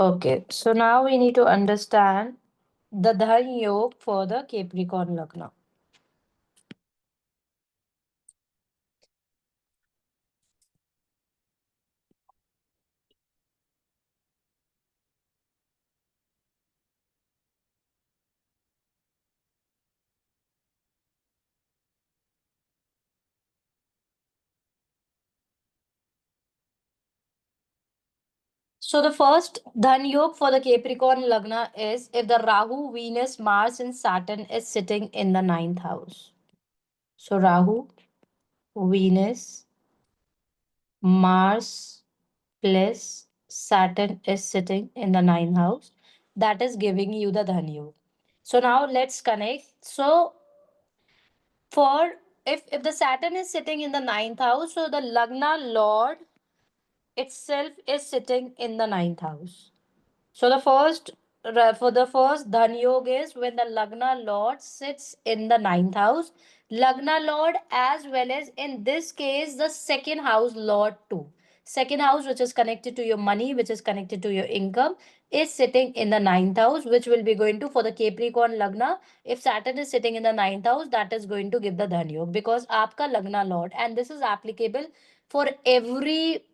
Okay, so now we need to understand the Dhan Yog for the Capricorn Lagna. So the first Dhan Yog for the Capricorn Lagna is if the Rahu, Venus, Mars and Saturn is sitting in the ninth house. So Rahu, Venus, Mars plus Saturn is sitting in the ninth house. That is giving you the Dhan Yog. So now let's connect. So for if the Saturn is sitting in the ninth house, so the Lagna Lord itself is sitting in the ninth house. So for the first Dhan Yoga is when the Lagna Lord sits in the ninth house. Lagna Lord as well as in this case the second house Lord too. Second house which is connected to your money, which is connected to your income, is sitting in the ninth house, which will be going to for the Capricorn Lagna. If Saturn is sitting in the ninth house, that is going to give the Dhan Yoga because आपका Lagna Lord, and this is applicable for every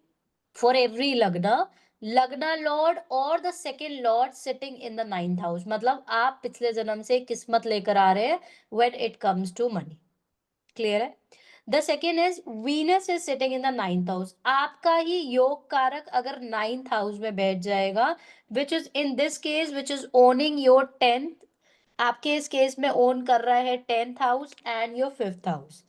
लग्ना Lord और the second Lord sitting in the ninth house, मतलब आप पिछले जन्म से किस्मत लेकर आ रहे हैं when it comes to money. Clear है? The second is Venus is sitting in the ninth house. आपका ही योग कारक अगर नाइन्थ हाउस में बैठ जाएगा, which is in this case which is owning your tenth. आपके इस केस में ओन कर रहा है tenth house and your fifth house.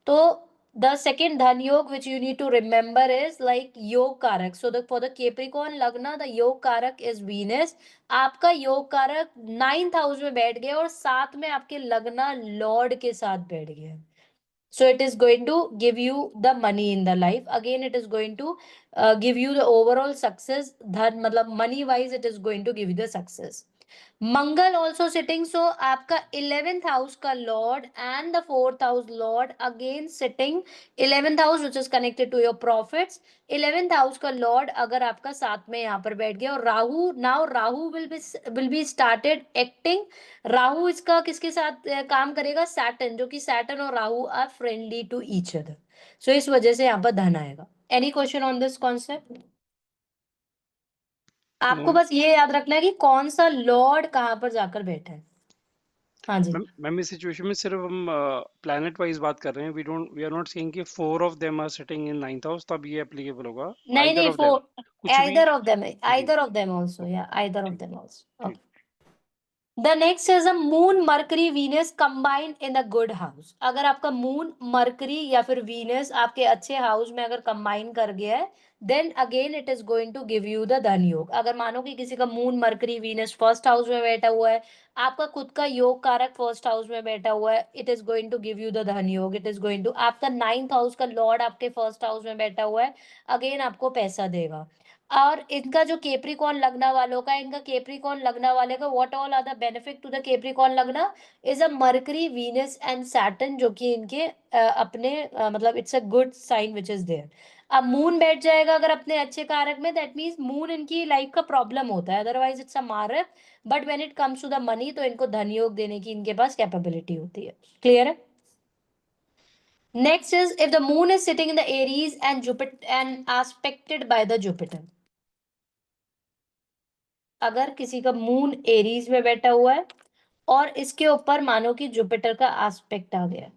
तो the second dhan yog which you need to remember is like yog karak. So for the Capricorn Lagna the yog karak is Venus. आपका योग कारक ninth house में बैठ गया और साथ में आपके लग्ना लॉर्ड के साथ बैठ गया. So it is going to give you the money in the life. Again it is going to give you the overall success. धन मतलब money wise it is going to give you the success. Mangal also sitting. So आपका 11th house का lord and the 4th house lord again sitting. 11th house which is connected to your profits. 11th house का lord अगर आपका साथ में यहाँ पर बैठ गया और Rahu, now Rahu will be started acting. Rahu इसका किसके साथ काम करेगा? सैटर्न, जो कि सैटर्न और Rahu are friendly to each other. So इस वजह से यहाँ पर धन आएगा. Any question on this concept? आपको बस ये याद रखना है कि कौन सा लॉर्ड कहाँ पर जाकर बैठा है. हाँ जी. मैम इस सिचुएशन में सिर्फ हम प्लैनेट वाइज बात कर रहे हैं. वी आर नॉट सेइंग कि 4 of them are sitting in ninth house, तब ये एप्लीकेबल होगा. नहीं आइदर नहीं, ऑफ देम, कुछ भी. either of them also, yeah, either of ठीक them also. ठीक. Okay. The next is a moon, Mercury, Venus combined in a good house. अगर आपका मून, मरकरी या फिर वीनस आपके अच्छे हाउस में अगर कंबाइन कर गया है, then again it is going to give you the धन योग. अगर मानो कि किसी का moon, mercury, Venus first house में बैठा हुआ है, आपका खुद का योग कारक फर्स्ट हाउस में बैठा हुआ है, it is going to give you the dhan yog. It is going to, आपका नाइन्थ हाउस का लॉर्ड आपके फर्स्ट हाउस में बैठा हुआ है, अगेन आपको पैसा देगा. और इनका जो केप्रिकॉन लगना वालों का, इनका केप्रिकॉन लगना वाले का what all are the benefit to the Capricorn lagna is a Mercury, Venus and Saturn, जो कि इनके अपने मतलब it's a good sign which is there. अब मून बैठ जाएगा अगर अपने अच्छे कारक में, दैट मीन्स मून इनकी लाइफ का प्रॉब्लम होता है, अदरवाइज इट्स अ मारक. But when it comes to the money तो इनको धन योग देने की इनके पास कैपेबिलिटी होती है. क्लियर है? Next is if the moon is sitting in the Aries and Jupiter and expected by the Jupiter. अगर किसी का मून एरीज में बैठा हुआ है और इसके ऊपर मानो कि जुपिटर का एस्पेक्ट आ गया.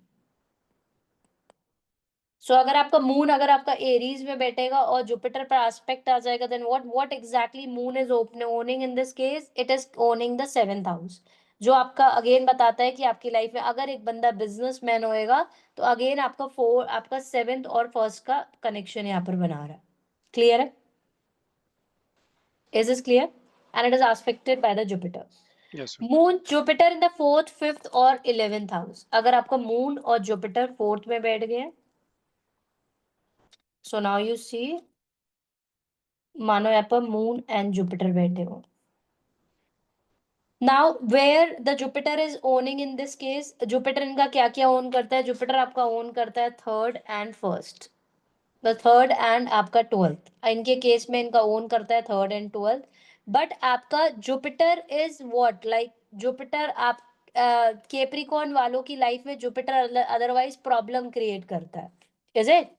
सो अगर आपका मून अगर आपका एरीज में बैठेगा और जुपिटर पर एस्पेक्ट आ जाएगा, then what exactly moon is owning in this case? It is owning the seventh house, जो आपका अगेन बताता है कि आपकी लाइफ में अगर एक बंदा बिजनेसमैन होएगा तो अगेन आपका सेवेंथ और फर्स्ट का कनेक्शन यहाँ पर बना रहा है. क्लियर है? Is this clear? And it is expected by the Jupiter. Yes sir. Moon Jupiter in the fourth, fifth और 11th हाउस. अगर आपका मून और जुपिटर फोर्थ में बैठ गए, सो नाउ यू सी, मानो यहाँ पर मून एंड जुपिटर बैठे हो. Now where the Jupiter is owning in this case, Jupiter इनका क्या क्या ओन करता है? जुपिटर आपका ओन करता है third and first, the third and आपका ट्वेल्थ. इनके केस में इनका ओन करता है थर्ड एंड ट्वेल्थ. बट आपका Jupiter is what, like Jupiter आप केप्रिकॉन वालों की लाइफ में जुपिटर अदरवाइज प्रॉब्लम क्रिएट करता है, इज इट?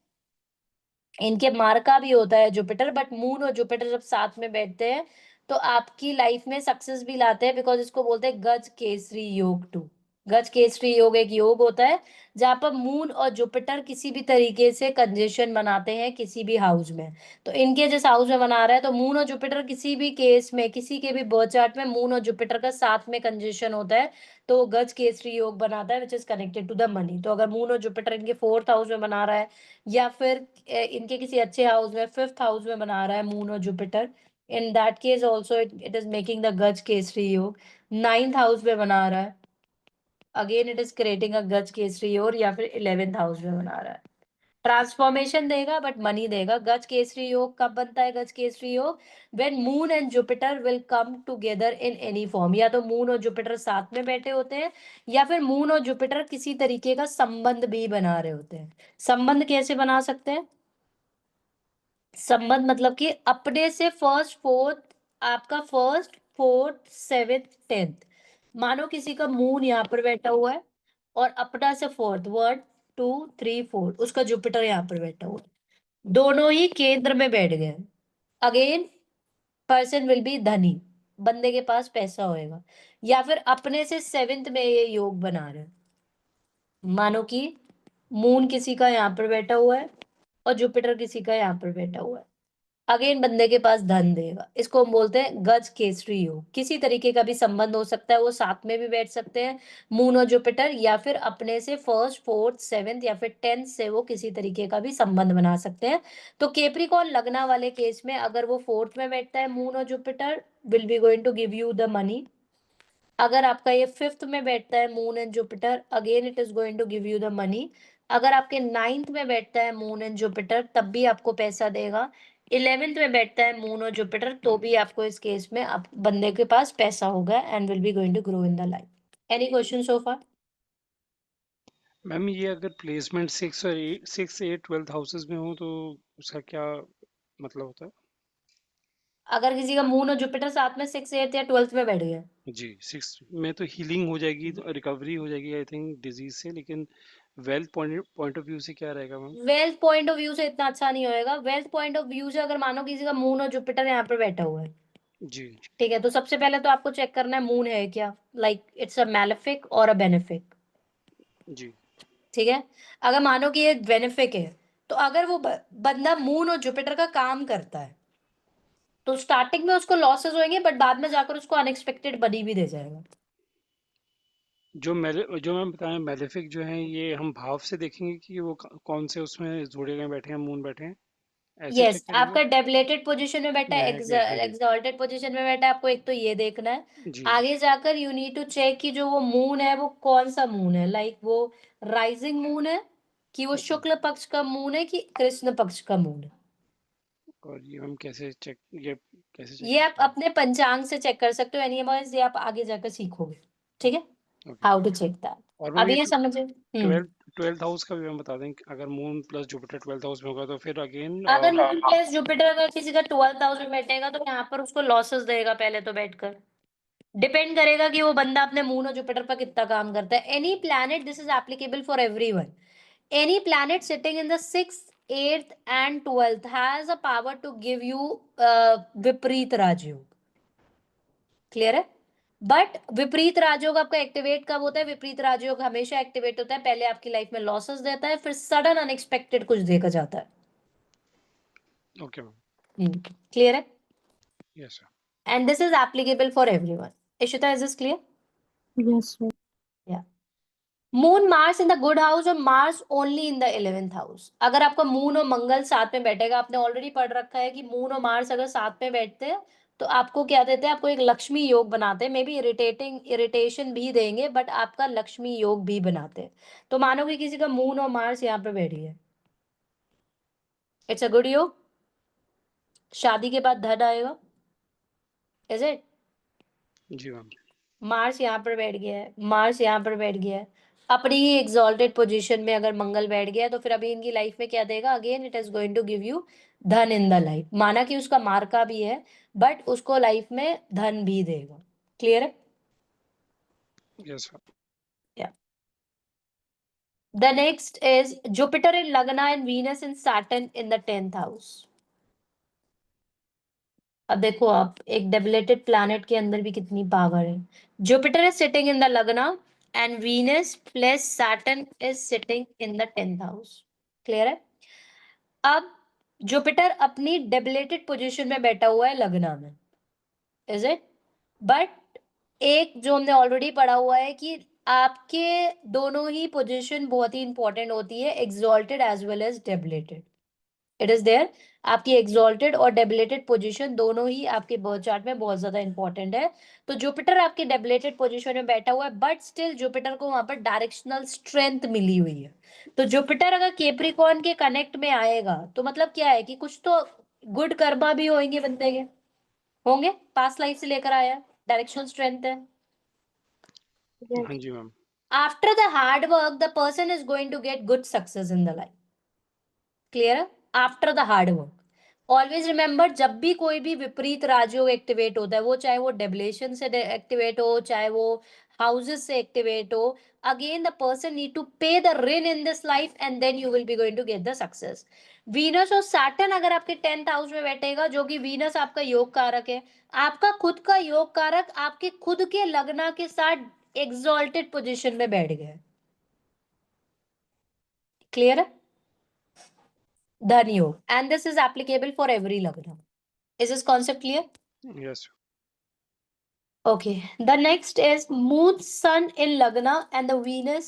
इनके मार्का भी होता है जुपिटर, बट मून और जुपिटर जब साथ में बैठते हैं तो आपकी लाइफ में सक्सेस भी लाते हैं, बिकॉज इसको बोलते हैं गज केसरी योग टू। गज केसरी योग एक योग होता है जहां पर मून और जुपिटर किसी भी तरीके से कंजेशन बनाते हैं किसी भी हाउस में। तो इनके जिस हाउस में बना रहा है, तो मून और जुपिटर किसी भी केस में, किसी के भी बर्थ चार्ट में मून और जुपिटर का साथ में कंजेशन होता है, तो वो गज केसरी योग बनाता है, which is connected to the money. तो अगर मून और जुपिटर इनके फोर्थ हाउस में बना रहा है, या फिर इनके किसी अच्छे हाउस में फिफ्थ हाउस में बना रहा है मून और Jupiter, in that case also it is making the गज केसरी योग। नाइन्थ हाउस में बना रहा है, again it is creating a गज केसरी योग, या फिर इलेवेंथ हाउस में बना रहा है, ट्रांसफॉर्मेशन देगा बट मनी देगा। गज केसरी योग कब बनता है? गज केसरी योग when moon and Jupiter will come together in any form. या तो मून और जुपिटर साथ में बैठे होते हैं, या फिर मून और जुपिटर किसी तरीके का संबंध भी बना रहे होते हैं। संबंध कैसे बना सकते हैं? संबंध मतलब कि अपने से फर्स्ट फोर्थ, आपका फर्स्ट फोर्थ सेवेंथ टेंथ, मानो किसी का मून यहाँ पर बैठा हुआ है और अपना से फोर्थ, 1 2 3 4 उसका जुपिटर यहाँ पर बैठा हुआ है, दोनों ही केंद्र में बैठ गए। अगेन पर्सन विल बी धनी, बंदे के पास पैसा होएगा। या फिर अपने से सेवेंथ में ये योग बना रहे हैं, मानो कि मून किसी का यहाँ पर बैठा हुआ है और जुपिटर किसी का यहाँ पर बैठा हुआ है, अगेन बंदे के पास धन देगा। इसको हम बोलते हैं गज केसरी योग। किसी तरीके का भी संबंध हो सकता है, वो साथ में भी बैठ सकते हैं मून और जुपिटर, या फिर अपने से फर्स्ट फोर्थ सेवेंथ या फिर टेंथ से वो किसी तरीके का भी संबंध बना सकते हैं। तो केप्रिकॉन लगना वाले केस में अगर वो फोर्थ में बैठता है मून और Jupiter, will be going to give you the money. अगर आपका ये फिफ्थ में बैठता है moon and Jupiter, again it is going to give you the money. अगर आपके नाइन्थ में बैठता है मून एंड जुपिटर, तब भी आपको पैसा देगा। इलेवेंथ में बैठता है मून और जुपिटर, तो भी आपको इस केस में आप बंदे के पास पैसा होगा and will be going to grow in the life. Any question so far? Ma'am ये अगर प्लेसमेंट 6 8 हाउसेज में हो तो उसका क्या मतलब होता है? अगर किसी का मून और जुपिटर साथ में 6 8 या 12th में बैठ गया, जी 6 में तो हीलिंग हो जाएगी, तो रिकवरी हो जाएगी आई थिंक डिजीज से, लेकिन wealth point point of view से क्या रहेगा ma'am? Wealth point of view से इतना अच्छा नहीं होएगा। वेल्थ पॉइंट ऑफ व्यू से अगर मानो किसी का मून और जुपिटर यहाँ पर बैठा हुआ है, जी ठीक है, तो सबसे पहले तो आपको चेक करना है मून है क्या, लाइक इट्स अ मैलेफिक और अ बेनिफिक। जी। ठीक है, अगर मानो कि ये बेनिफिक है, तो अगर वो बंदा मून और जुपिटर का काम करता है, तो स्टार्टिंग में उसको लॉसेस होंगे, बट बाद में जाकर उसको अनएक्सपेक्टेड बनी भी दे जाएगा। जो मैम बताएं मेलेफिक जो है, ये हम भाव से देखेंगे कि वो कौन से उसमें जोड़े गए बैठे हैं, मून बैठे हैं, ऐसे यस, चेक करेंगे? आपका डेबिलेटेड पोजीशन में बैठा या है, है कि है कि एक्सॉल्टेड पोजीशन में बैठा है, आपको एक तो ये देखना है। जी आगे जाकर यू नीड टू चेक कि जो वो मून है वो कौन सा मून है, लाइक वो राइजिंग मून है, कि वो जी। शुक्ल पक्ष का मून है, कि कृष्ण पक्ष का मून है। और ये हम ये कैसे चेक ये आप करते हैं? अपने पंचांग से चेक कर सकते हो, एनीवेज ये आप आगे जाकर सीखोगे। ठीक है, okay. How to check that. और मैम ये अभी ये समझे? ट्वेल्थ हाउस का भी हम बता दें कि अगर moon plus Jupiter twelfth house में होगा तो फिर अगेन अगर मून प्लस जुपिटर अगर किसी का 12th हाउस में बैठेगा, तो यहाँ पर उसको लॉसेस देगा पहले तो बैठकर। डिपेंड करेगा कि वो बंदा अपने मून और जुपिटर पर कितना काम करता है। Any planet, this is applicable for everyone, any planet sitting in the 6th 8th and 12th has a power to give you vipreet rajyog. Clear है? बट विपरीत राजयोग आपका एक्टिवेट कब होता है? विपरीत राजयोग हमेशा एक्टिवेट होता है, पहले आपकी लाइफ में लॉसेस देता है, फिर सडन अनएक्सपेक्टेड कुछ देकर जाता है। Okay ma'am. क्लियर है? Yes sir. And this is applicable for everyone. Ishita, is this clear? Yes, sir. या moon Mars in the good house और Mars only in the 11th house. अगर आपका मून और मंगल साथ में बैठेगा, आपने ऑलरेडी पढ़ रखा है कि मून और मार्स अगर साथ में बैठते हैं तो आपको क्या देते हैं? आपको एक लक्ष्मी योग बनाते हैं, मे बी इरिटेशन भी देंगे, बट आपका लक्ष्मी योग भी बनाते हैं। तो मानो कि किसी का मून और मार्स यहाँ पे बैठी है, इट्स अ गुड योग, शादी के बाद धन आएगा, इज इट? जी मैम। मार्स यहाँ पर बैठ गया है, मार्स यहाँ पर बैठ गया है, अपनी ही एग्जॉल्टेड पोजीशन में अगर मंगल बैठ गया तो फिर अभी इनकी लाइफ में क्या देगा, again it is going to give you धन इन द लाइफ। माना कि उसका मार्का भी है बट उसको लाइफ में धन भी देगा। क्लियर है? Yes sir. Yeah. The next is Jupiter in Lagna and Venus in Saturn in the 10th house. अब देखो आप एक डेबिलेटेड प्लैनेट के अंदर भी कितनी पावर है। Jupiter is sitting in the lagna and Venus plus Saturn is sitting in the 10th house. Clear है? अब जुपिटर अपनी डेबिलेटेड पोजीशन में बैठा हुआ है लग्ना में, इज इट? बट एक जो हमने ऑलरेडी पढ़ा हुआ है कि आपके दोनों ही पोजीशन बहुत ही इंपॉर्टेंट होती है, exalted as well as debilitated. It is there. आपकी एक्सॉल्टेड और डेबिलेटेड पोजीशन दोनों ही आपके बर्थ चार्ट में बहुत ज्यादा इंपॉर्टेंट है। तो जुपिटर आपकी डेबिलेटेड पोजीशन में बैठा हुआ है बट स्टिल जुपिटर को वहां पर डायरेक्शनल स्ट्रेंथ मिली हुई है। तो जुपिटर अगर केप्रिकॉन के कनेक्ट में आएगा तो मतलब क्या है कि कुछ तो गुड कर्मा भी होंगे बंदे के, होंगे, पास्ट लाइफ से लेकर आया है, डायरेक्शनल स्ट्रेंथ है। हाँ जी ma'am. After the hard work the person is going to get good success in the life. Clear है? After the hard work. Always remember, जब भी कोई भी विपरीत राजयोग एक्टिवेट होता है, वो चाहे वो डेबिलेशन से एक्टिवेट हो, चाहे वो हाउसेस से एक्टिवेट हो, again the person need to pay the रिन in this life and then you will be going to get the success. Venus और सैटर्न अगर आपके 10th हाउस में बैठेगा, जो कि वीनस आपका योग कारक है, आपका खुद का योग कारक आपके खुद के लग्ना के साथ एक्सॉल्टेड पोजिशन में बैठ गया है। क्लियर है? धन योग, and this is applicable for every लग्न। Is this concept clear? Yes. Okay. The next is Moon, Sun in Lagna and the Venus,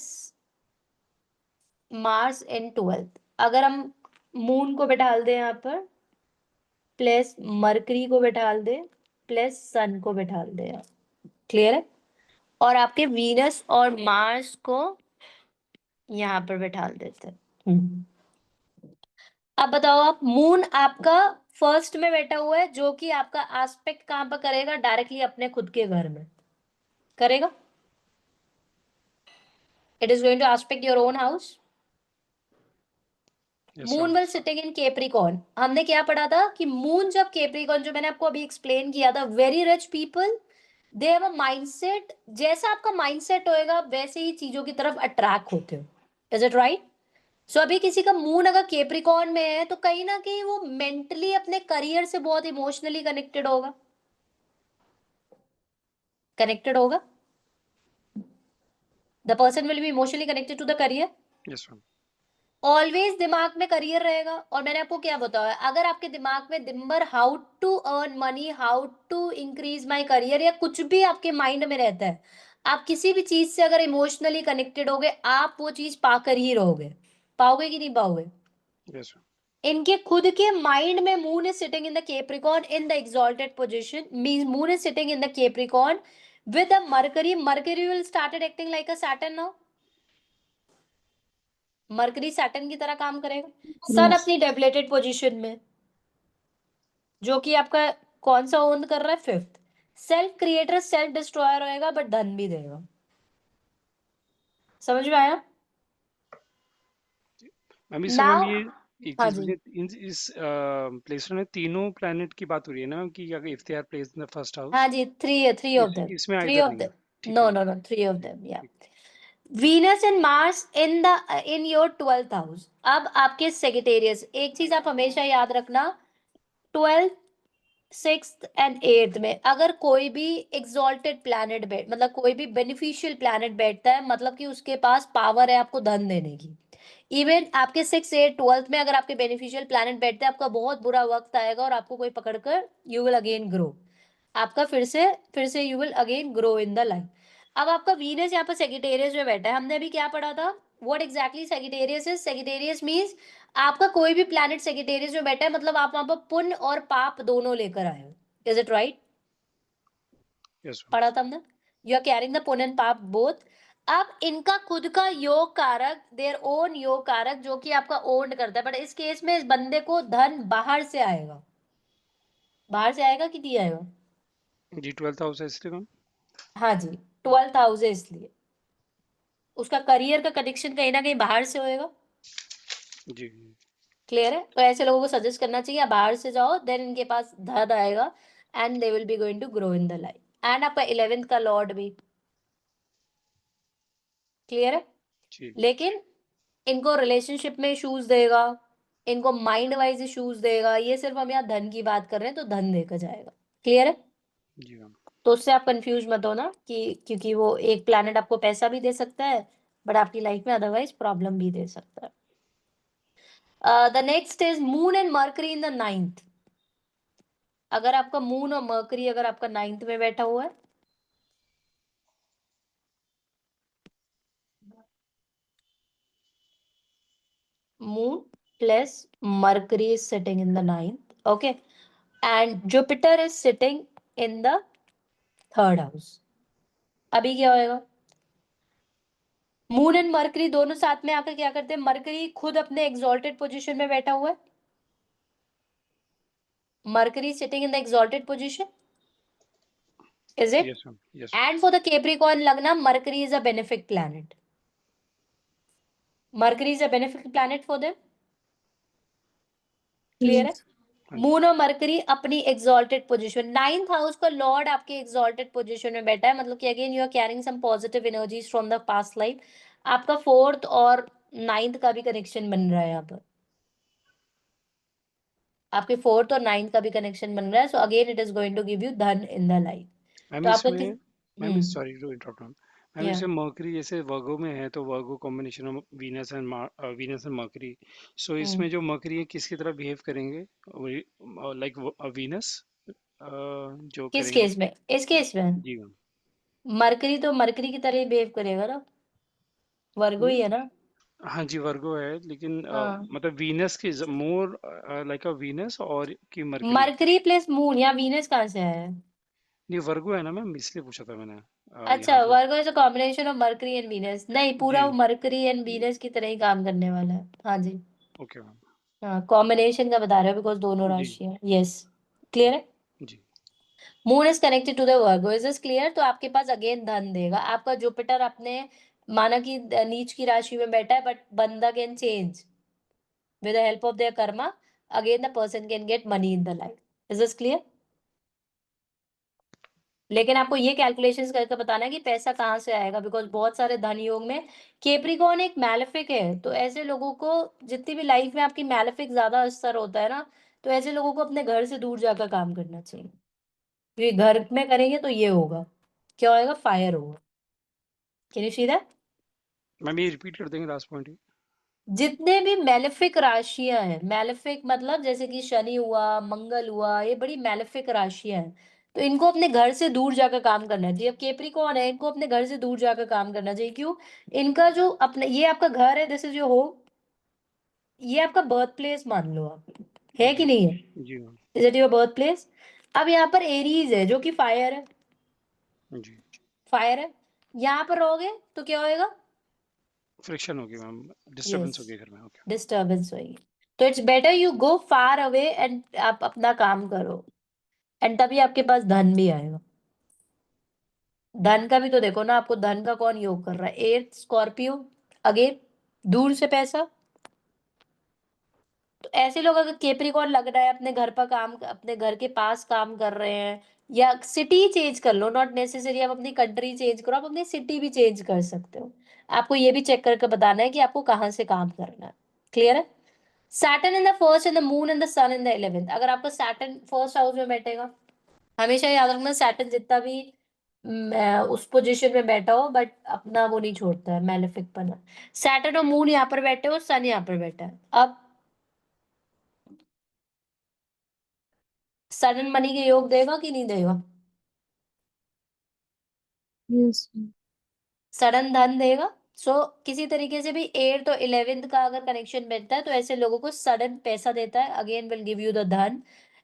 Mars in 12th. अगर हम मून को बैठाल दें यहाँ पर, प्लस मरकरी को बैठाल दें, प्लस सन को बैठाल दें, क्लियर है? और आपके वीनस और मार्स को यहाँ पर बैठाल देते हैं। अब बताओ आप, मून आपका फर्स्ट में बैठा हुआ है, जो कि आपका एस्पेक्ट कहां पर करेगा? डायरेक्टली अपने खुद के घर में करेगा। It is going to aspect your own house. Yes moon ma'am. Will sitting in Capricorn. हमने क्या पढ़ा था कि मून जब केप्रिकॉन, जो मैंने आपको अभी एक्सप्लेन किया था, very rich people they have a mindset. जैसा आपका माइंडसेट होएगा वैसे ही चीजों की तरफ अट्रैक्ट होते हो। Is it right? सो अभी किसी का मून अगर केप्रिकॉन में है तो कहीं ना कहीं वो मेंटली अपने करियर से बहुत इमोशनली कनेक्टेड होगा, कनेक्टेड होगा। The person will be emotionally connected to the career. Yes ma'am. Always दिमाग में करियर रहेगा। और मैंने आपको क्या बताया, अगर आपके दिमाग में दिन भर how to earn money, how to increase my career, या कुछ भी आपके माइंड में रहता है, आप किसी भी चीज से अगर इमोशनली कनेक्टेड होगे, आप वो चीज पाकर ही रहोगे। पाओगे कि नहीं पाओगे? Yes ma'am. इनके खुद के माइंड में moon is sitting in the Capricorn in the exalted position, mean moon is sitting in the Capricorn with a mercury. Mercury will started acting like a Saturn now. Mercury Saturn की तरह काम करेगा। सन अपनी debilitated position में, जो कि आपका कौन सा ओन कर रहा है? 5th। Self creator, self destroyer रहेगा बट धन भी देगा। समझ में आया? मैम इसमें मैम नाउ ये एक हाँ चीज जी, मुझे इस प्लेसमेंट में तीनों प्लेनेट की बात हो रही है ना मैम, कि अगर if they are placed in the first हाँ हाउस, जी, थ्री थ्री ऑफ देम, इसमें थ्री आइदर ऑफ नहीं है। देम, ठीक है no ma'am. No no, three of them, या ठीक। Venus and Mars in the in your 12th house. अब आपके सेगिटेरियस, एक चीज आप हमेशा याद रखना, 12th, 6th एंड 8th में अगर कोई भी एग्जॉल्टेड प्लैनेट बैठ, मतलब कोई भी बेनिफिशियल प्लैनेट बैठता है, मतलब कि उसके पास पावर है आपको धन देने की। इवन आपके 6, 8, 12th में अगर आपके बेनिफिशियल प्लैनेट बैठते हैं, आपका बहुत बुरा वक्त आएगा और आपको कोई पकड़कर यू विल अगेन ग्रो। आपका फिर से you will again grow in the life. अब आपका वीनस यहाँ पर सेगिटेरियस में बैठा है। हमने अभी क्या पढ़ा था? What exactly Sagittarius is? Sagittarius means आपका कोई भी प्लैनेट सेगिटेरियस में बैठा है, मतलब आप वहां पर पुण्य और पाप दोनों लेकर आए हो। Is it right? Yes ma'am. पढ़ा था हमने। यू आर कैरिंग द पुण्य एंड पाप बोथ। अब इनका खुद का योग कारक, देयर ओन योग कारक, जो कि आपका ओन करता है, बट इस केस में इस बंदे को धन बाहर से आएगा। बाहर से आएगा कि नहीं आएगा? जी 12th हाउस है इसलिए मैम। हाँ जी, 12th हाउस है इसलिए। उसका करियर का कनेक्शन कहीं ना कहीं बाहर से होएगा। जी क्लियर है? तो ऐसे लोगों को सजेस्ट करना चाहिए आप बाहर से जाओ, देन इनके पास धन आएगा and they will be going to grow in the life. And आपका 11th का लॉर्ड भी। क्लियर है? जी लेकिन इनको रिलेशनशिप में इश्यूज देगा, इनको माइंड वाइज इश्यूज देगा। ये सिर्फ हम यहाँ धन की बात कर रहे हैं, तो धन देकर जाएगा। क्लियर है? जी मैम। तो उससे आप कंफ्यूज मत होना कि क्योंकि वो एक प्लैनेट आपको पैसा भी दे सकता है, बट आपकी लाइफ में अदरवाइज प्रॉब्लम भी दे सकता है। The next is moon and Mercury in the ninth. अगर आपका मून और मर्करी अगर आपका नाइन्थ में बैठा हुआ है, moon plus mercury is sitting in the ninth, okay, and Jupiter is sitting in the third house. अभी क्या होएगा? मून एंड मरकरी दोनों साथ में आकर क्या करते हैं? मरकरी खुद अपने एग्जॉल्टेड पोजीशन में बैठा हुआ है, Mercury sitting in the exalted position, is it? Yes ma'am yes. And for the Capricorn lagna, Mercury is a benefic planet, Mercury is a benefic planet for them. Clear है? हाँ जी। Moon और Mercury अपनी exalted position, ninth house का lord आपके exalted position में बैठा है, मतलब कि again you are carrying some positive energies from the past life. आपका फोर्थ और नाइन्थ का भी कनेक्शन बन रहा है यहाँ पर, आपके फोर्थ और नाइन्थ का भी कनेक्शन बन रहा है, so again it is going to give you धन इन द लाइफ। मैम तो आपका किस इसमें, ma'am sorry to interrupt ma'am, ma'am या इसमें मर्करी जैसे वर्गो में है तो Virgo combination of Venus and Mercury, so hmm इसमें जो मर्करी है किसकी तरह बिहेव करेंगे, लाइक वीनस जो किस करेंगे। केस में? इस केस में जी मैम। मरकरी तो मरकरी की तरह ही बिहेव करेगा ना, वर्गो ही है ना। हाँ जी वर्गो है लेकिन हाँ, मतलब वीनस की मोर लाइक अ वीनस और की मर्करी। मरकरी प्लस मून या वीनस कहाँ से आया है? नहीं वर्गो है ना मैम, इसलिए पूछा था मैंने अच्छा, यहाँ पे। Virgo is a combination of Mercury and Venus, नहीं पूरा जी वो मरकरी एंड वीनस की तरह ही काम करने वाला है। हाँ जी। Okay ma'am. हाँ, कॉम्बिनेशन का बता रहे हो बिकॉज दोनों जी राशि है। यस, क्लियर है? जी moon is connected to the Virgo, is this clear? तो आपके पास अगेन धन देगा। आपका जुपिटर अपने माना कि नीच की राशि में बैठा है, बट बंदा can change with the help of their karma, again the person can get money in the life. Is this clear? लेकिन आपको ये कैलकुलेशंस करके बताना है कि पैसा कहाँ से आएगा, बिकॉज बहुत सारे धन योग में केप्रिकॉन एक मैलेफिक है, तो ऐसे लोगों को जितनी भी लाइफ में आपकी मैलेफिक ज्यादा असर होता है ना, तो ऐसे लोगों को अपने घर से दूर जाकर काम करना चाहिए, क्योंकि घर में करेंगे तो ये होगा, क्या होएगा? फायर होगा। Can you see that? Ma'am ये रिपीट कर देंगे लास्ट पॉइंट ही। जितने भी मेलेफिक राशियां हैं, मेलेफिक मतलब जैसे कि शनि हुआ, मंगल हुआ, ये बड़ी मेलेफिक राशियां हैं, तो इनको अपने घर से दूर जाकर काम करना चाहिए। अब केप्रिकॉन है, इनको अपने घर से दूर जाकर काम करना चाहिए। क्यों? इनका जो अपने ये आपका घर है, दिस इज योर होम, ये आपका बर्थ प्लेस मान लो आप, है कि जी नहीं है? जी ma'am. Is it your birth place? अब यहाँ पर एरीज है जो कि फायर है, जी फायर है, यहाँ पर रहोगे तो क्या होएगा? फ्रिक्शन होगी मैम, यस, डिस्टर्बेंस होगी घर में। ओके। डिस्टर्बेंस होगी। तो it's better you go far away and आप अपना काम करो, एंड तभी आपके पास धन भी आएगा। धन का भी तो देखो ना, आपको धन का कौन योग कर रहा है? एर्थ स्कॉर्पियो, अगेन दूर से पैसा। तो ऐसे लोग अगर केप्रिकॉन लग रहा है, अपने घर पर काम, अपने घर के पास काम कर रहे हैं, या सिटी चेंज कर लो, नॉट नेसेसरी आप अपनी कंट्री चेंज करो, आप अपनी सिटी भी चेंज कर सकते हो। आपको ये भी चेक करके बताना है कि आपको कहाँ से काम करना है। क्लियर है? Saturn in the first and the moon and the sun in the 11th, अगर आपका सैटर्न फर्स्ट हाउस में बैठेगा, हमेशा याद रखना सैटर्न जितना भी उस पोजीशन में बैठा हो, बट अपना वो नहीं छोड़ता है, मैलेफिक पना। सैटर्न और मून यहाँ पर बैठे हो, सन यहाँ पर बैठा है। अब सडन मनी के योग देगा कि नहीं देगा? यस। सडन धन देगा। सो किसी तरीके से भी 8th और 11th का अगर कनेक्शन बनता है, तो ऐसे लोगों को सडन पैसा देता है, again will give you the धन।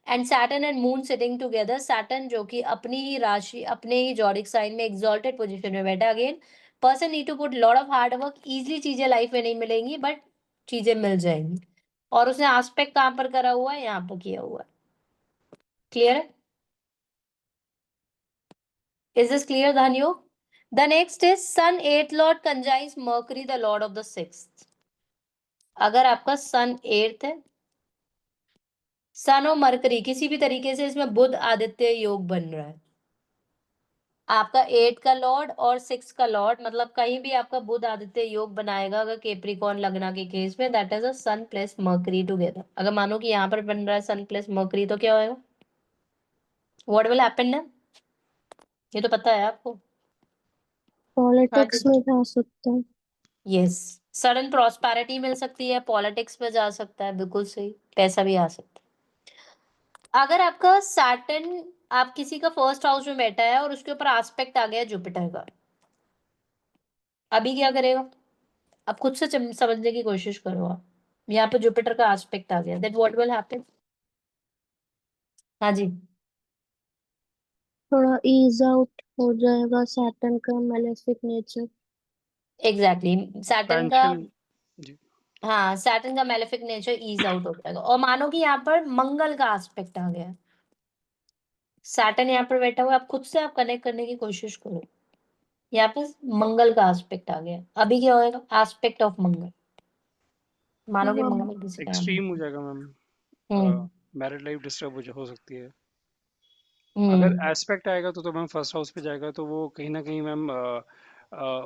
And Saturn and moon sitting together, Saturn जो कि अपनी ही राशि, अपने ही जॉडिक साइन में एक्सॉल्टेड पोजीशन में बैठा, again person need to put lot of hard work, easily चीजें लाइफ में नहीं मिलेंगी, बट चीजें मिल जाएंगी। और उसने आस्पेक्ट कहाँ पर करा हुआ है? यहाँ पर किया हुआ है। क्लियर है? इज दिस क्लियर धन योग? The next is Sun 8th Lord conjuncts Mercury, the Lord of the 6th. अगर आपका सन 8th है, सन और मरकरी किसी भी तरीके से इसमें बुध आदित्य योग बन रहा है, आपका 8 का लॉर्ड और 6 का लॉर्ड, मतलब कहीं भी आपका बुध आदित्य योग बनाएगा अगर केप्रिकॉन लगना के केस में, that is a sun plus Mercury together. अगर मानो कि यहाँ पर बन रहा है सन प्लस मर्करी, तो क्या होएगा, व्हाट विल हैपन ना, ये तो पता है आपको। हाँ जी। पॉलिटिक्स में जा सकते हैं। यस, सडन प्रॉस्पेरिटी मिल सकती है, पॉलिटिक्स में जा सकता है, बिल्कुल सही, पैसा भी आ सकता है। अगर आपका सैटर्न, आप किसी का फर्स्ट हाउस में बैठा है और उसके ऊपर एस्पेक्ट आ गया जुपिटर का, अभी क्या करेगा, अब खुद से समझने की कोशिश करो आप। यहाँ पे जुपिटर का एस्पेक्ट आ गया, देन व्हाट विल हैपन। हाँ जी, थोड़ा ईज आउट हो जाएगा सैटर्न का मैलेफिक नेचर। एग्जैक्टली, सैटर्न का, एक्सपेंशन। जी। हाँ सैटर्न का मैलेफिक नेचर ईज आउट हो जाएगा। और मानो कि यहाँ पर मंगल का एस्पेक्ट आ गया, सैटर्न यहाँ पर बैठा हुआ है, आप खुद से आप कनेक्ट करने की कोशिश करो, यहाँ पे मंगल का एस्पेक्ट आ गया, अभी क्या होएगा, एस्पेक्ट ऑफ मंगल, मानो कि हाँ, मंगल किसी का एक्सट्रीम हो जाएगा मैम। हम्म मैरिड लाइफ डिस्टर्ब हो सकती है। अगर हम्म। एस्पेक्ट आएगा तो मैम फर्स्ट हाउस पे जाएगा, तो वो कहीं ना कहीं मैम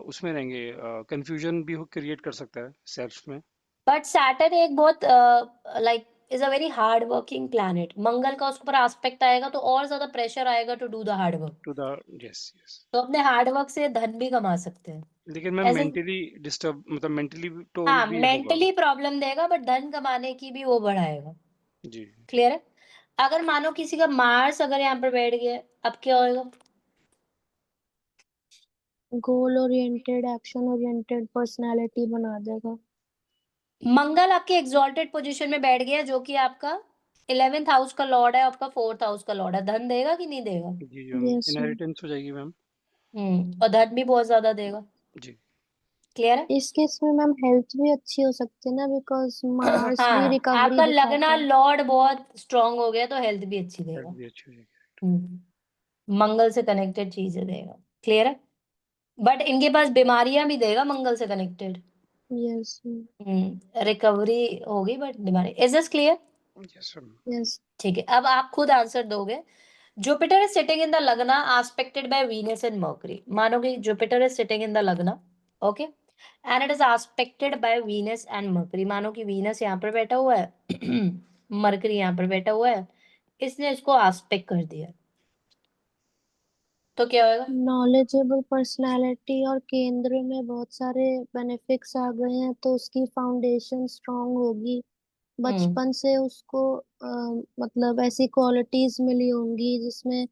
उसमें रहेंगे, कंफ्यूजन भी क्रिएट कर सकता है सेल्फ में। बट सैटर्न एक बहुत like is a very hard working planet, Mangal का उसके ऊपर एस्पेक्ट आएगा तो और ज्यादा प्रेशर आएगा to do the hard work, to the, yes yes. तो अपने हार्ड वर्क से धन भी कमा सकते हैं। लेकिन मैम ऐसे, मेंटली डिस्टर्ब, मतलब मेंटली टोल हाँ भी होगा। मेंटली प्रॉब्लम देगा बट धन कमाने की भी वो बढ़ाएगा। जी। क्लियर है। अगर मानो किसी का मार्स अगर यहाँ पर बैठ गया, अब क्या होगा, goal oriented, action oriented personality बना देगा। मंगल आपके एग्जॉल्टेड पोजीशन में बैठ गया जो कि आपका 11th हाउस का लॉर्ड है, आपका 4th हाउस का लॉर्ड है, धन देगा कि नहीं देगा। जी मैम, यस, इनहेरिटेंस हो जाएगी मैम। और धन भी बहुत ज्यादा देगा। जी। क्लियर है। इस केस में मैम हेल्थ भी अच्छी हो सकती है ना, बिकॉज मार्स भी हाँ, रिकवरी आपका दिखाता लगना है। लॉर्ड बहुत स्ट्रांग हो गया तो हेल्थ भी अच्छी हेल्थ देगा। भी अच्छी हो जाएगी। मंगल से कनेक्टेड चीजें देगा। क्लियर है। बट इनके पास बीमारियां भी देगा मंगल से कनेक्टेड। यस रिकवरी होगी बट बीमारी, is this clear. Yes ma'am. Yes. ठीक है, अब आप खुद आंसर दोगे। Jupiter is sitting in the lagna aspected by Venus and Mercury, मानो कि Jupiter is sitting in the lagna, okay, and it is aspected by Venus and Mercury, मानो कि वीनस यहाँ पर बैठा हुआ है मरकरी यहाँ पर बैठा हुआ है, इसने इसको आस्पेक्ट कर दिया, तो क्या होगा। नॉलेजेबल पर्सनालिटी और केंद्र में बहुत सारे बेनिफिट्स आ गए हैं, तो उसकी फाउंडेशन स्ट्रांग होगी। हम्म बचपन से उसको मतलब ऐसी क्वालिटीज मिली होंगी जिसमें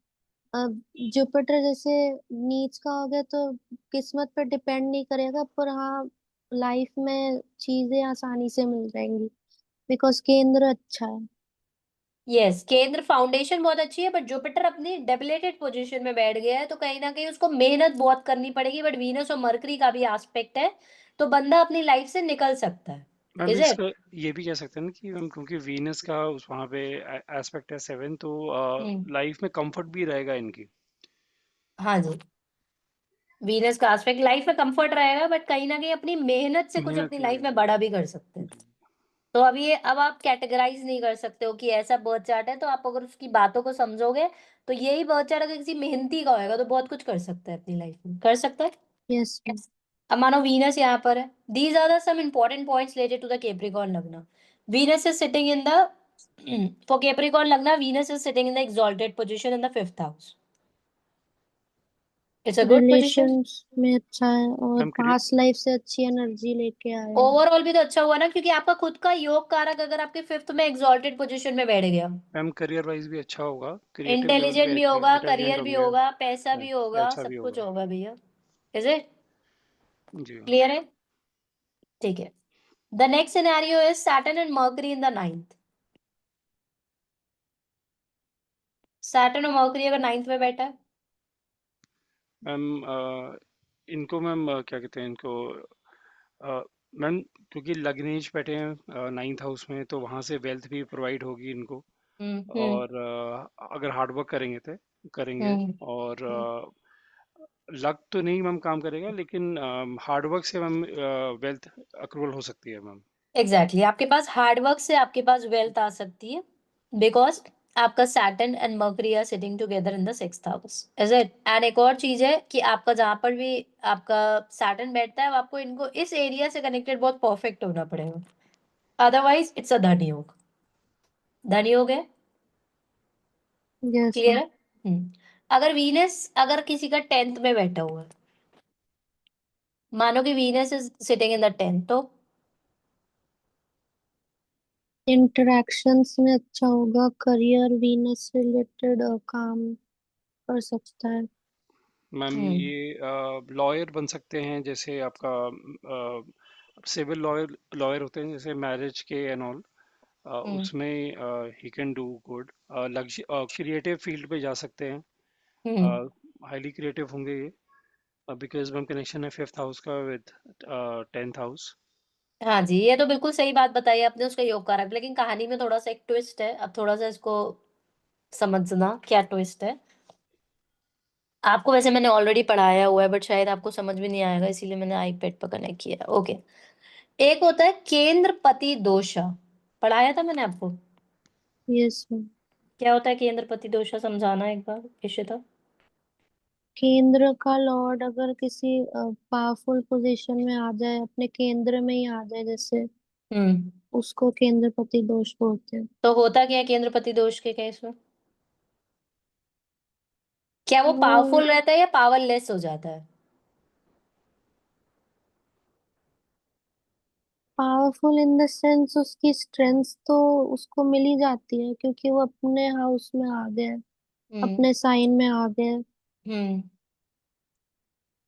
अब जुपिटर जैसे नीच का हो गया तो किस्मत पर डिपेंड नहीं करेगा, पर हाँ लाइफ में चीजें आसानी से मिल जाएंगी बिकॉज केंद्र अच्छा है। यस, केंद्र फाउंडेशन बहुत अच्छी है बट जुपिटर अपनी डेबिलेटेड पोजीशन में बैठ गया है, तो कहीं ना कहीं उसको मेहनत बहुत करनी पड़ेगी, बट वीनस और मरकरी का भी एस्पेक्ट है, तो बंदा अपनी लाइफ से निकल सकता है। Ma'am is it. इसका ये भी कह सकते हैं ना कि मैम, क्योंकि वीनस का उस वहाँ पे एस्पेक्ट है 7, तो हम्म लाइफ में कंफर्ट भी रहेगा इनकी। हाँ जी, वीनस का एस्पेक्ट लाइफ में कंफर्ट रहेगा बट कहीं ना कहीं अपनी मेहनत से कुछ मेहनत अपनी की लाइफ वजह में से। बड़ा भी कर सकते हैं। जी। तो अब ये, अब आप कैटेगराइज नहीं कर सकते हो कि ऐसा बर्थ चार्ट है, तो आप अगर उसकी बातों को समझोगे तो यही बर्थ चार्ट अगर किसी मेहनती का होएगा तो बहुत कुछ कर सकता है अपनी लाइफ में, कर सकता है। यस। अब मानो वीनस यहाँ पर है, these are the some important points related to the Capricorn lagna. Venus is sitting in the for Capricorn lagna, Venus is sitting in the exalted position in the 5th house, it's a good position. Relations में अच्छा है और ma'am past life से अच्छी energy लेके आएगा। Overall भी तो अच्छा हुआ ना, क्योंकि आपका खुद का योग कारक अगर आपके 5th में एक्सॉल्टेड पोजीशन में बैठ गया, मैम करियर वाइज भी अच्छा होगा, क्रिएटिव लेवल इंटेलिजेंट पे भी अच्छे, होगा, इंटेलिजेंट करियर भी होंगे। होगा, पैसा भी होगा, ऐसा भी सब कुछ होगा। होगा भैया। Is it. जी मैम। क्लियर है। ठीक है। The next scenario is Saturn and Mercury in the 9th। Saturn और मर्करी अगर 9th में बैठा है, मैम इनको मैम क्या कहते हैं इनको, अ, मैम क्योंकि लग्नेश बैठे हैं 9th हाउस में, तो वहाँ से वेल्थ भी प्रोवाइड होगी इनको। हम्म और अगर हार्ड वर्क करेंगे तो करेंगे। हम्म और लक तो नहीं मैम काम करेगा, लेकिन हार्ड वर्क से मैम वेल्थ अक्रूवल हो सकती है मैम। एग्जैक्टली आपके पास हार्डवर्क से आपके पास वेल्थ आ सकती है, बिकॉज आपका Saturn and Mercury are sitting together in the sixth house, is it. And एक और चीज है कि आपका जहां पर भी आपका सैटर्न बैठता है, आपको इनको इस एरिया से कनेक्टेड बहुत परफेक्ट होना पड़ेगा, अदरवाइज इट्स अ धन योग। धन योग है, यस क्लियर मैम। है। अगर वीनस अगर किसी का 10th में बैठा हुआ है, मानो कि Venus is sitting in the 10th, तो इंटरेक्शंस में अच्छा होगा, करियर वीनस रिलेटेड काम कर सकता है। मैम हम्म ये लॉयर बन सकते हैं, जैसे आपका सिविल लॉयर लॉयर होते हैं जैसे मैरिज के एंड ऑल, हम्म उसमें he can do good. Creative field पे जा सकते हैं, हम्म हाईली क्रिएटिव होंगे ये, बिकॉज मैम कनेक्शन है फिफ्थ हाउस का विद 10th हाउस। हाँ जी, ये तो बिल्कुल सही बात बताई आपने उसका योग कारक, लेकिन कहानी में थोड़ा सा एक ट्विस्ट है, अब थोड़ा सा इसको समझना क्या ट्विस्ट है। आपको वैसे मैंने ऑलरेडी पढ़ाया हुआ है, बट शायद आपको समझ में नहीं आएगा, इसीलिए मैंने आईपैड पर कनेक्ट किया। ओके, एक होता है केंद्रपति दोषा, पढ़ाया था मैंने आपको। Yes ma'am. क्या होता है केंद्रपति दोषा, समझाना एक बार इशिता। केंद्र का लॉर्ड अगर किसी पावरफुल पोजीशन में आ जाए, अपने केंद्र में ही आ जाए जैसे, हम्म उसको केंद्रपति दोष बोलते हैं। तो होता क्या है केंद्रपति दोष के केस में, क्या वो वो पावरफुल रहता है या पावरलेस हो जाता है? पावरफुल इन द सेंस उसकी स्ट्रेंथ तो उसको मिल ही जाती है, क्योंकि वो अपने हाउस में आ गया है, हम्म अपने साइन में आ गया है। हम्म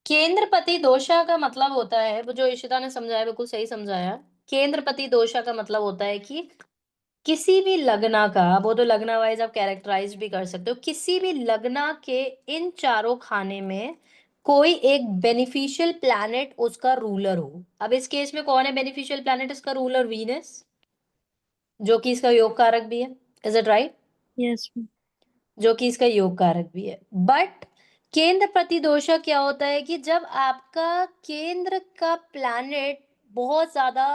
केंद्रपति दोषा का मतलब होता है, वो जो इशिता ने समझाया बिल्कुल सही समझाया। केंद्रपति दोषा का मतलब होता है कि किसी भी लग्ना का, वो तो लग्ना वाइज आप कैरेक्टराइज भी कर सकते हो, किसी भी लग्ना के इन चारों खाने में कोई एक बेनिफिशियल प्लैनेट उसका रूलर हो। अब इस केस में कौन है बेनिफिशियल प्लैनेट इसका रूलर? वीनस, जो कि इसका योग कारक भी है, इज इट राइट? यस जो कि इसका योग कारक भी है। बट केंद्र प्रतिदोषा क्या होता है कि जब आपका केंद्र का प्लैनेट बहुत ज्यादा,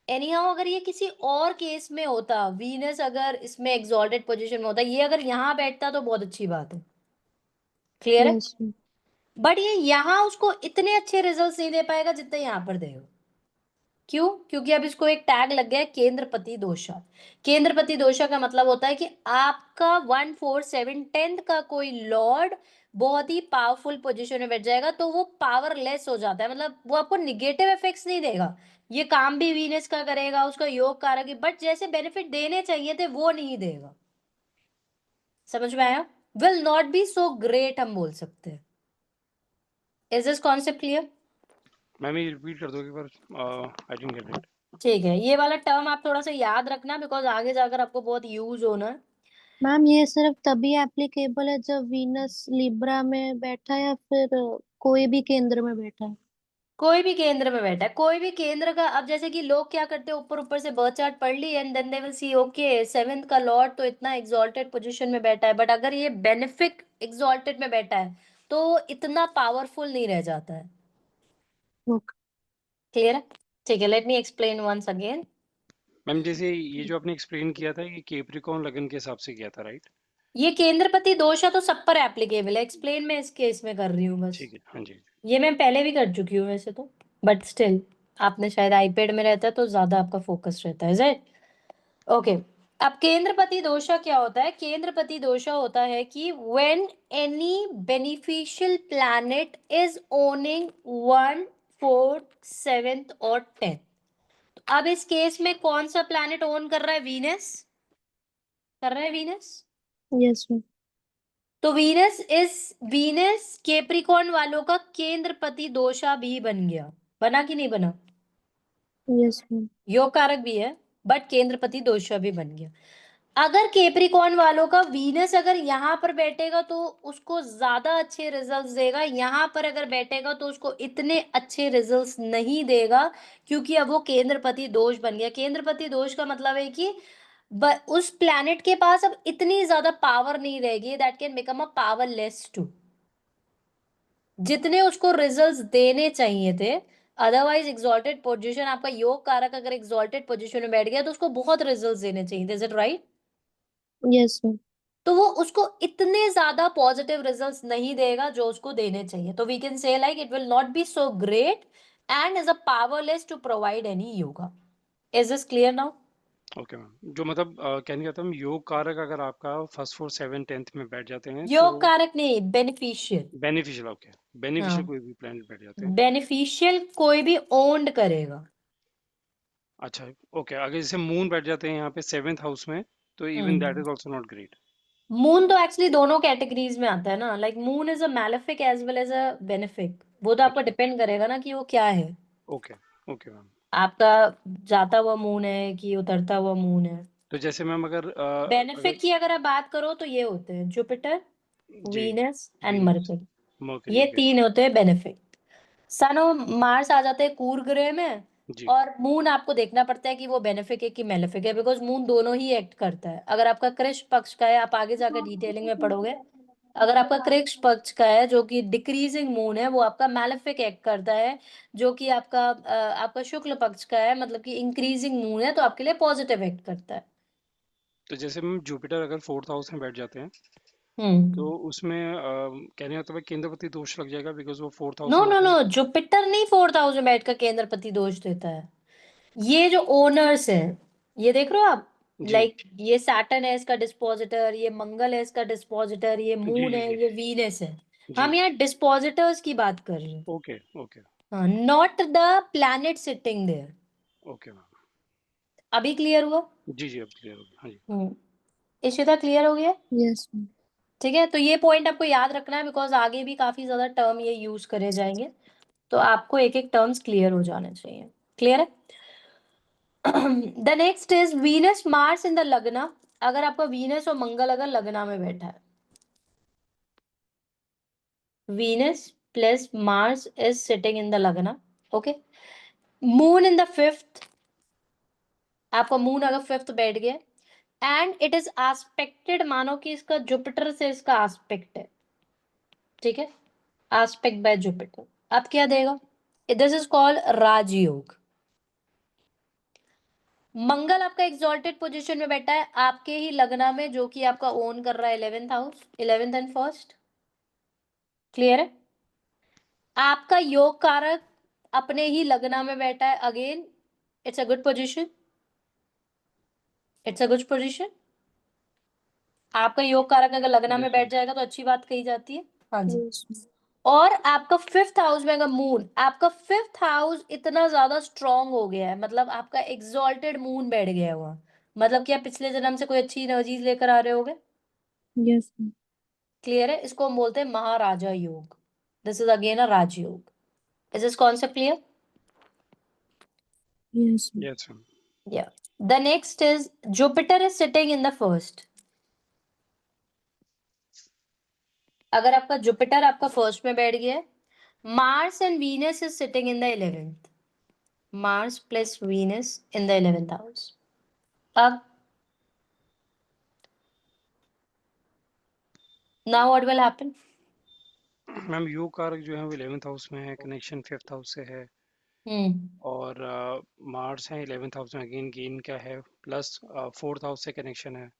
एनीहाउ अगर ये किसी और केस में होता, वीनस अगर इसमें एग्जॉल्टेड पोजीशन में होता, ये अगर यहाँ बैठता तो बहुत अच्छी बात है, क्लियर है। यस बट ये यहाँ उसको इतने अच्छे रिजल्ट्स नहीं दे पाएगा जितने यहाँ पर देगा। क्यों? क्योंकि अब इसको एक टैग लग गया है केंद्रपति दोषा। केंद्रपति दोषा का मतलब होता है कि आपका 1 4 7 10 का कोई लॉर्ड बहुत ही पावरफुल पोजीशन में बैठ जाएगा, तो वो पावरलेस हो जाता है, मतलब वो आपको निगेटिव इफेक्ट्स नहीं देगा। ये काम भी वीनस का करेगा, उसका योग कारक है, बट जैसे बेनिफिट देने चाहिए थे वो नहीं देगा। समझ में आया? Will not be so great हम बोल सकते हैं। Is this concept clear? Ma'am ये रिपीट कर दोगे पर आई डिडंट गेट इट। ठीक है, ये वाला टर्म आप थोड़ा सा याद रखना, बिकॉज आगे जाकर आपको बहुत यूज होना है। मैम। ये सिर्फ तभी एप्लीकेबल है जब वीनस लिब्रा में बैठा है, या फिर कोई भी केंद्र में बैठा है। कोई भी केंद्र में बैठा है, कोई भी केंद्र का। अब जैसे कि लोग क्या करते हैं, ऊपर ऊपर से बर्थ चार्ट पढ़ ली and then they will see okay 7th का लॉर्ड तो इतना एग्जॉल्टेड पोजीशन में बैठा है, बट अगर ये बेनिफिक एग्जॉल्टेड में बैठा है तो इतना पावरफुल नहीं रह जाता है। ओके। क्लियर है? ठीक है, let me explain once again. Ma'am जैसे ये जो आपने एक्सप्लेन किया था, ये केप्रिकॉन लगन के हिसाब से किया था, राइट? ये केंद्रपति दोष है तो सब पर एप्लीकेबल है, एक्सप्लेन मैं इस केस में कर रही हूँ बस। ठीक है, हाँ जी। ये मैं पहले भी कर चुकी हूँ वैसे तो, बट स्टिल आपने शायद आईपैड में रहता है तो ज्यादा आपका फोकस रहता है, राइट? ओके, अब केंद्रपति दोषा क्या होता है? केंद्रपति दोषा होता है कि when any beneficial planet is owning 1 4 7 और 10। अब इस केस में कौन सा प्लैनेट ओन कर रहा है? वीनस कर रहा है, वीनस। Yes ma'am. तो वीनस केप्रिकॉर्न वालों का केंद्रपति दोषा भी बन गया, बना कि नहीं बना? Yes ma'am. योग कारक भी है, बट केंद्रपति दोषा भी बन गया। अगर केप्रिकॉर्न वालों का वीनस अगर यहाँ पर बैठेगा तो उसको ज्यादा अच्छे रिजल्ट्स देगा, यहाँ पर अगर बैठेगा तो उसको इतने अच्छे रिजल्ट्स नहीं देगा, क्योंकि अब वो केंद्रपति दोष बन गया। केंद्रपति दोष का मतलब है कि उस प्लैनेट के पास अब इतनी ज्यादा पावर नहीं रहेगी that can become a powerless to. जितने उसको रिजल्ट्स देने चाहिए थे। अदरवाइज एक्सॉल्टेड पोजीशन, आपका योग कारक अगर एक्सॉल्टेड पोजीशन में बैठ गया तो उसको बहुत रिजल्ट्स देने चाहिए थे। Is it right? Yes ma'am. तो वो उसको इतने ज्यादा पॉजिटिव रिजल्ट्स नहीं देगा जो उसको देने चाहिए। तो we can say like it will not be so great and is a powerless to provide any yoga. Is this clear now? Okay ma'am, जो मतलब कहने का था हम, योग कारक अगर आपका फर्स्ट 4 7 10th में बैठ जाते हैं तो योग कारक नहीं, बेनिफिशियल। बेनिफिशियल, ओके, बेनिफिशियल हाँ, कोई भी प्लैनेट बैठ जाते हैं। बेनिफिशियल कोई भी ओन्ड करेगा। अच्छा, ओके, अगर जैसे मून बैठ जाते हैं यहाँ पे 7th हाउस में, तो even that hmm. Is also not great. Moon तो एक्चुअली दोनों कैटेगरीज में आता है ना, like moon is a malefic as well as a benefic. वो तो आपको अच्छा, डिपेंड करेगा ना कि वो क्या है। Okay, okay ma'am. आपका जाता हुआ मून है कि उतरता हुआ मून है। तो जैसे मैम अगर बेनिफिक की अगर आप बात करो तो ये होते हैं जुपिटर, जी, Venus and Venus, Mercury. Mercury, ये ओके, तीन होते हैं बेनिफिक। सन और मार्स आ जाते हैं कूर ग्रह में। जी, और मून आपको देखना पड़ता है कि वो बेनिफिक है कि मेलेफिक है, बिकॉज मून दोनों ही एक्ट करता है। अगर आपका कृष्ण पक्ष का है, आप आगे जाकर डिटेलिंग में पढ़ोगे। अगर आपका कृष्ण पक्ष का है जो कि डिक्रीजिंग मून है, वो आपका मैलेफिक एक्ट करता है। जो कि आपका शुक्ल पक्ष का है, मतलब कि इंक्रीजिंग मून है, तो आपके लिए पॉजिटिव एक्ट करता है। तो जैसे मैम जुपिटर अगर 4th हाउस में बैठ जाते हैं, तो हम्म। उसमें कहने का मतलब केंद्रपति दोष लग जाएगा, बिकॉज वो 4th हाउस नो में नो होता नो, है। जुपिटर नहीं 4th हाउस में बैठकर केंद्रपति दोष देता है। ये जो ओनर्स है, ये देख रहे हो आप, जी, लाइक ये सैटर्न है इसका डिस्पोजिटर, ये मंगल है इसका डिस्पोजिटर, ये जी, मून जी, है, जी, ये वीनस है। जी, हम यहाँ डिस्पोजिटर्स की बात कर रहे हैं। ओके, ओके, हाँ, not the planet sitting there. Okay ma'am, अभी क्लियर हुआ? जी, जी, अब क्लियर हो गया, हाँ जी। इशिता क्लियर हो गया? Yes ma'am. ठीक है, तो ये पॉइंट आपको याद रखना है, बिकॉज आगे भी काफी ज्यादा टर्म ये यूज करे जाएंगे। तो आपको एक एक टर्म्स क्लियर हो जाने चाहिए। क्लियर है? The next is Venus Mars in the लग्न। अगर आपका वीनस और मंगल अगर लग्न में बैठा है, Venus plus Mars is sitting in the lagna, okay. Moon in the fifth, आपका मून अगर फिफ्थ बैठ गया, एंड इट इज आस्पेक्टेड, मानो कि इसका जुपिटर से इसका आस्पेक्ट है। ठीक है, आस्पेक्ट बाय जुपिटर। अब क्या देगा? दिस इज कॉल्ड राजयोग। मंगल आपका एग्जॉल्टेड पोजीशन में बैठा है आपके ही लग्न में, जो कि आपका ओन कर रहा है 11th house, 11th and first. Clear है? आपका योग कारक अपने ही लग्न में बैठा है again. It's a good position, it's a good position. आपका योग कारक अगर लग्न में यस बैठ मैम, जाएगा तो अच्छी बात कही जाती है। हाँ जी। Yes ma'am. और आपका फिफ्थ हाउस में अगर मून, आपका फिफ्थ हाउस इतना ज्यादा स्ट्रांग हो गया है, मतलब आपका एग्जॉल्टेड मून बैठ गया हुआ, मतलब कि आप पिछले जन्म से कोई अच्छी एनर्जीज लेकर आ रहे होगे। Yes ma'am. क्लियर है? इसको हम बोलते हैं महाराजा योग। This is again a rajyog. Is this concept clear? Yes ma'am. Yes ma'am, Yeah. The next is Jupiter is sitting in the first. अगर आपका जुपिटर आपका फर्स्ट में बैठ गया है, Mars and Venus is sitting in the 11th। Mars plus Venus in the 11th house. अब now what will happen? Ma'am योग कारक जो है वो 11th हाउस में है, कनेक्शन 5th हाउस से है, हम्म। और मार्स है 11th हाउस में, अगेन गेन का है, प्लस 4th हाउस से कनेक्शन है।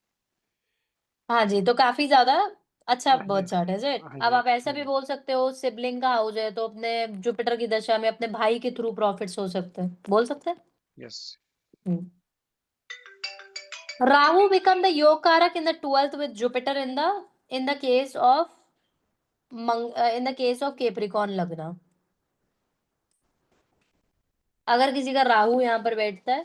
हाँ जी, तो काफी ज्यादा अच्छा बर्थ यस, चार्ट है इट। हाँ अब जी, आप ऐसा हाँ भी जी, बोल सकते हो सिबलिंग का हाउस है, तो अपने जुपिटर की दशा में अपने भाई के थ्रू प्रॉफिट्स हो सकते हैं, बोल सकते हैं। Yes, hmm. Rahu become the योग कारक in the 12th with Jupiter in the case of in the case of Capricorn लग्न। अगर किसी का राहु यहाँ पर बैठता है,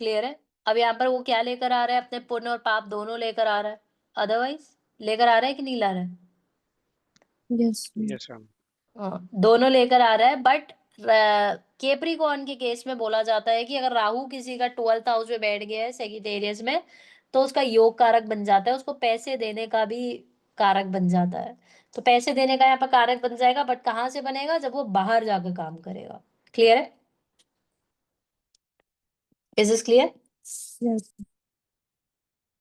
क्लियर है, अब यहाँ पर वो क्या लेकर आ रहा है? अपने पुण्य और पाप दोनों लेकर आ रहा है। अदरवाइज लेकर आ रहा है कि नहीं ला रहा है? Yes ma'am. यस मैम, हाँ, दोनों लेकर आ रहा है, बट केप्रिकॉर्न के केस में बोला जाता है कि अगर राहु किसी का 12th हाउस में बैठ गया है सेजिटेरियस में, तो उसका योग कारक बन जाता है, उसको पैसे देने का भी कारक बन जाता है। तो पैसे देने का यहाँ पर कारक बन जाएगा, बट कहाँ से बनेगा? जब वो बाहर जाकर काम करेगा। क्लियर है? Is this clear? Yes.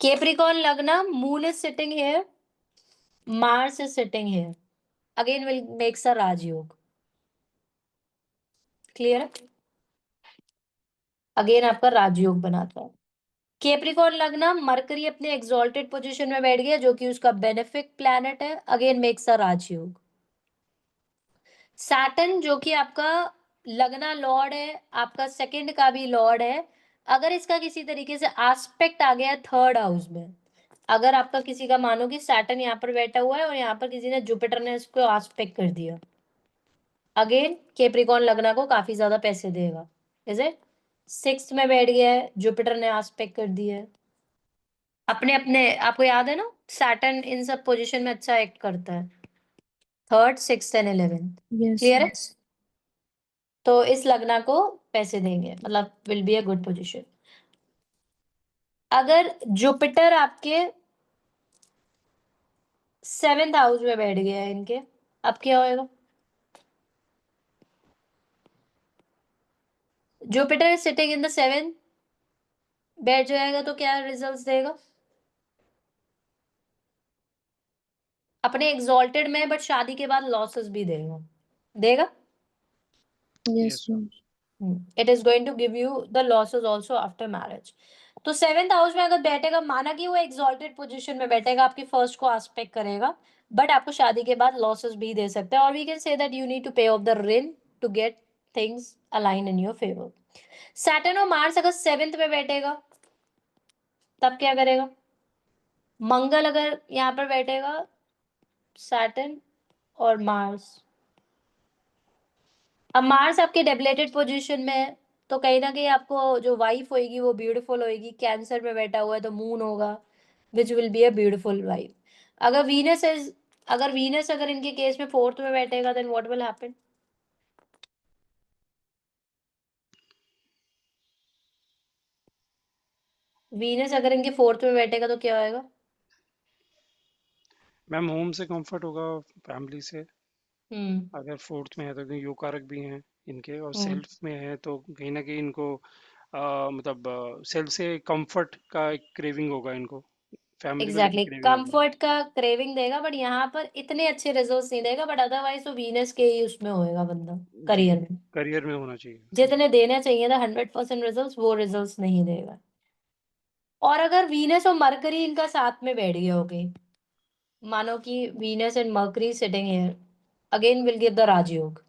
Capricorn lagna, moon is sitting here, Mars is sitting here. Again will makes a rajyog. Clear है? अगेन आपका राजयोग बनाता है। कैप्रिकॉर्न लग्न, मरकरी अपने एक्सॉल्टेड पोजीशन में बैठ गया जो कि उसका बेनिफिक प्लैनेट है, again makes a rajyog. Saturn जो कि आपका लगना लॉर्ड है, आपका सेकंड का भी लॉर्ड है, अगर इसका किसी तरीके से एस्पेक्ट आ गया थर्ड हाउस में, अगर आपका किसी का मानो कि सैटर्न यहाँ पर बैठा हुआ है और यहाँ पर किसी ने जुपिटर ने इसको एस्पेक्ट कर दिया, अगेन कैप्रिकॉर्न लगना को काफी ज्यादा पैसे देगा। Is it? सिक्स्थ में बैठ गया है, जुपिटर ने एस्पेक्ट कर दिया है। अपने अपने आपको याद है ना, सैटर्न इन सब पोजीशन में अच्छा एक्ट करता है, third, sixth and 11th। Yes clear है? तो इस लगना को पैसे देंगे, मतलब will be a good position. अगर जुपिटर आपके सेवेंथ हाउस में बैठ गया है इनके, अब क्या होएगा? Jupiter sitting in the seventh बैठ जाएगा तो क्या रिजल्ट्स देगा? अपने एग्जॉल्टेड में, बट शादी के बाद लॉसेस भी देगा। देगा? Yes yes ma'am. Ma'am. It is going to give you the losses also after marriage. तो सेवेंथ हाउस में अगर बैठेगा, माना कि वो एग्जॉल्टेड पोजीशन में बैठेगा, आपकी फर्स्ट को एस्पेक्ट करेगा, बट आपको शादी के बाद लॉसेस भी दे सकता है, और we can say that you need to pay off the ऋण to get things align in your favour. Saturn और मार्स अगर सेवेंथ में बैठेगा, तब क्या करेगा? मंगल अगर यहाँ पर बैठेगा, सैटर्न और मार्स, अब मार्स आपके डेबिलेटेड पोजीशन में है, तो कहीं ना कहीं आपको जो वाइफ होगी वो ब्यूटीफुल होगी। कैंसर में बैठा हुआ है तो मून होगा, which will be a beautiful wife. अगर वीनस इज अगर वीनस अगर इनके केस में फोर्थ में बैठेगा, then what will happen? Venus अगर इनके फोर्थ में बैठेगा तो क्या होएगा? मैम होम से कंफर्ट होगा, फैमिली से। हम्म। अगर फोर्थ में है तो योग कारक भी हैं इनके, और हम्म। सेल्फ में है तो कहीं ना कहीं इनको मतलब सेल्फ से कंफर्ट का एक क्रेविंग होगा इनको, फैमिली को लेके एग्जैक्टली, क्रेविंग होगा। कंफर्ट का क्रेविंग देगा, बट यहाँ पर इतने अच्छे रिजल्ट्स नहीं देगा, बट अदरवाइज तो वीनस के ही उसमें होएगा बंदा जी, करियर में। करियर में होना चाहिए सही। जितने देने चाहिए था 100% रिजल्ट्स, वो रिजल्ट्स नहीं देगा। और अगर वीनस और मरकरी इनका साथ में बैठ गया, हो गई, मानो कि Venus and Mercury sitting here, again will give the राजयोग।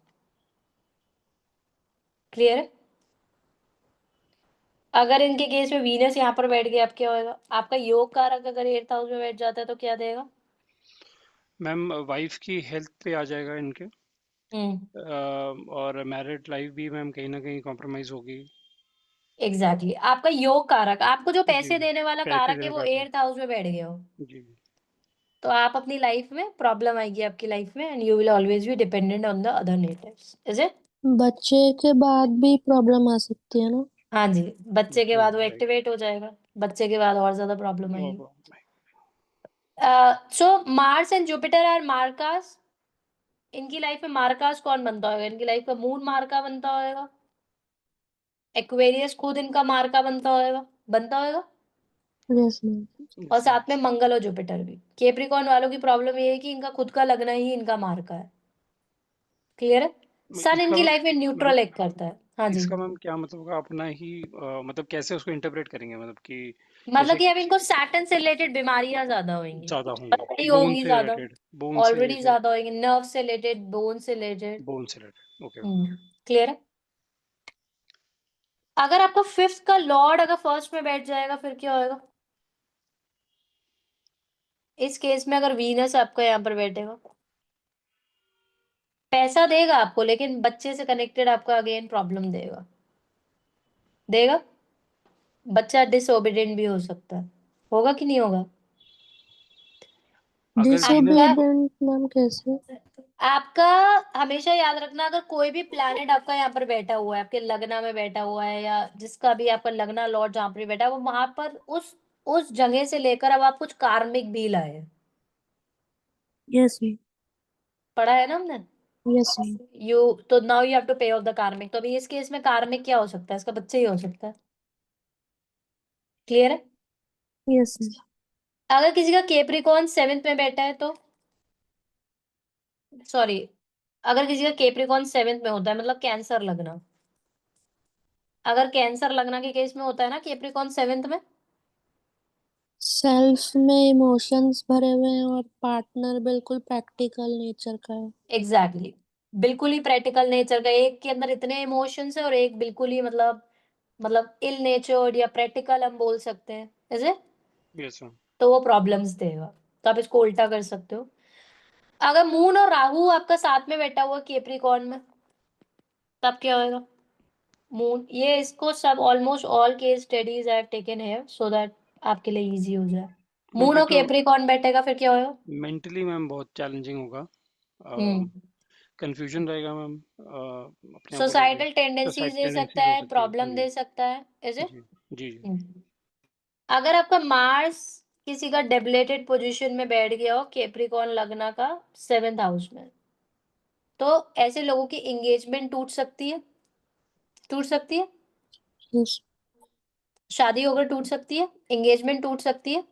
क्लियर है? अगर इनके केस में वीनस यहाँ पर बैठ गया, अब क्या होएगा? आपका योग कारक अगर 8th हाउस में बैठ जाता है तो क्या देगा? मैम वाइफ की हेल्थ पे आ जाएगा इनके, हम्म। और मैरिड लाइफ भी मैम कहीं ना कहीं कॉम्प्रोमाइज होगी। एग्जैक्टली, आपका योग कारक, आपको जो जी, पैसे देने वाला पैसे कारक है, देने वो का था। 8th हाउस में बैठ गया हो, जी। तो आप अपनी लाइफ में प्रॉब्लम आएगी आपकी लाइफ में, and you will always be dependent on the other natives. Is it? बच्चे के बाद भी प्रॉब्लम आ सकती है ना? हाँ जी, बच्चे के जी बाद वो राइट। एक्टिवेट हो जाएगा, बच्चे के बाद और ज्यादा प्रॉब्लम नो आएगी। Problem. So Mars and Jupiter are मार्कास। इनकी लाइफ में मार्कास कौन बनता होगा? इनकी लाइफ का मून मार्का बनता होगा, एक्वेरियस खुद इनका मार्का बनता होगा, यस मैम। और यस मैम। साथ में मंगल और जुपिटर भी। केप्रिकॉर्न वालों की प्रॉब्लम ये है कि इनका खुद का लगना ही इनका मार्का है। क्लियर है? सन इसका इनकी मैम लाइफ में मतलब, न्यूट्रल एक करता है। हाँ जी, इसका मैम क्या मतलब होगा अपना ही मतलब कैसे उसको इंटरप्रेट करेंगे, मतलब कि मतलब जैसे कि अब इनको सैटर्न से रिलेटेड बीमारियां ज्यादा होंगी, ज्यादा होंगी, पता ही बोन होंगी से ज्यादा, रिलेटेड, बोन से ऑलरेडी रिलेटेड, ज्यादा होंगी, नर्व से रिलेटेड, बोन से रिलेटेड। बोन से रिलेटेड। ओके। क्लियर है? अगर आपका फिफ्थ का लॉर्ड अगर फर्स्ट में बैठ जाएगा, फिर क्या होएगा? इस केस में अगर वीनस आपका यहाँ पर बैठेगा, पैसा देगा आपको, लेकिन बच्चे से कनेक्टेड आपका अगेन प्रॉब्लम देगा देगा। बच्चा डिसोबीडियंट भी हो सकता है, होगा कि नहीं होगा? अगर वीनस, आपका डिसोबीडेंट मैम कैसे? आपका हमेशा याद रखना, अगर कोई भी प्लैनेट आपका यहाँ पर बैठा हुआ है, आपके लगना में बैठा हुआ है, या जिसका भी आपका लगना लॉर्ड जहाँ पर बैठा है, वो वहां पर उस जगह से लेकर अब आप कुछ कार्मिक भी लाए। Yes ma'am. पढ़ा है ना हमने? Yes ma'am. यू तो now you have to pay off the कार्मिक। तो अभी इस केस में कार्मिक क्या हो सकता है? इसका बच्चा ही हो सकता है। क्लियर है? Yes ma'am. अगर किसी का केप्रिकॉन सेवेंथ में बैठा है तो सॉरी, अगर किसी का केप्रिकॉन 7th में होता है मतलब कैंसर लगना, अगर कैंसर लगना के केस में होता है ना केप्रिकॉन 7th में, सेल्फ में इमोशंस भरे हुए हैं और पार्टनर बिल्कुल प्रैक्टिकल नेचर का है। एग्जैक्टली बिल्कुल ही प्रैक्टिकल नेचर का, एक के अंदर इतने इमोशंस है और एक बिल्कुल ही मतलब इल नेचर्ड या प्रैक्टिकल हम बोल सकते हैं, ऐसे, यस मैम। तो वो प्रॉब्लम्स देगा। तो आप इसको उल्टा कर सकते हो। अगर मून और राहु आपका साथ में बैठा हुआ केप्रिकॉन में, तब क्या होएगा? मून, ये इसको सब almost all case studies I have taken here so that आपके लिए इजी हो जाए। मैम मून फिर और तो केप्रिकॉन बैठेगा फिर क्या होएगा? मेंटली मैम बहुत चैलेंजिंग होगा, हम्म कंफ्यूजन रहेगा मैम, अपने आप को लगे सोसाइटल टेंडेंसीज सुसाइड दे सकता टेंडेंसीज हो है, सकती है प्रॉब्लम जी। दे सकता है, इज इट? जी जी जी। अगर आपका मार्स किसी का डेबिलेटेड पोजीशन में बैठ गया हो केप्रिकॉन लगना का 7th हाउस में, तो ऐसे लोगों की एंगेजमेंट टूट सकती है, टूट सकती है, यस। शादी होकर टूट सकती है, एंगेजमेंट टूट सकती है।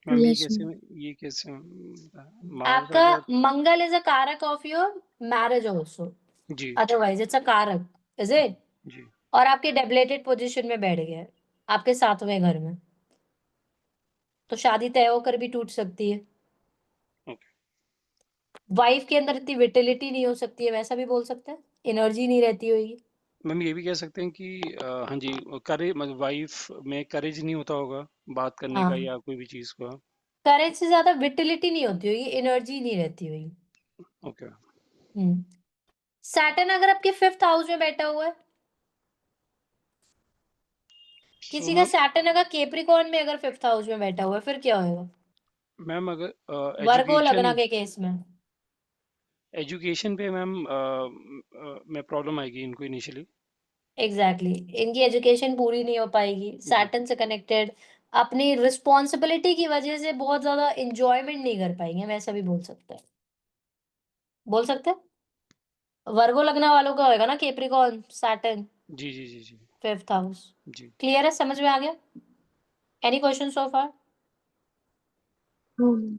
Ma'am yes. ये कैसे मार्स आपका अगर। मंगल इज अ कारक ऑफ योर मैरिज ऑल्सो, जी अदरवाइज इट्स अ कारक, इज इट? जी। और आपके डेबिलेटेड पोजीशन में बैठ गया है आपके 7वें घर में, तो शादी तय होकर भी टूट सकती है। ओके वाइफ के अंदर इतनी विटिलिटी नहीं हो सकती है, वैसा भी बोल सकते हैं, एनर्जी नहीं रहती होगी। मैम ये भी कह सकते हैं कि हाँ जी, करेज मतलब वाइफ में करेज नहीं होता होगा बात करने का हाँ, या कोई भी चीज़ का। करेज से ज्यादा विटिलिटी नहीं होती होगी, एनर्जी नहीं रहती होगी। ओके। हम्म सैटर्न अगर आपके 5th हाउस में बैठा हुआ है, सो किसी का सैटर्न अगर केप्रिकॉन में अगर 5th हाउस में बैठा हुआ है, फिर क्या होएगा? मैम अगर वर्गो एजुकेशन लगना के केस में, एजुकेशन पे मैम में प्रॉब्लम आएगी इनको इनिशियली। एग्जैक्टली इनकी एजुकेशन पूरी नहीं हो पाएगी, जी। सैटर्न से कनेक्टेड। अपनी रिस्पॉन्सिबिलिटी की वजह से बहुत ज्यादा इंजॉयमेंट नहीं कर पाएंगे, वैसा भी बोल सकते हैं, बोल सकते हैं। वर्गो लगना वालों का होएगा ना केप्रिकॉन सैटर्न जी जी जी जी 5th हाउस। जी। क्लियर है, समझ में आ गया? एनी क्वेश्चन सो फार? हाँ।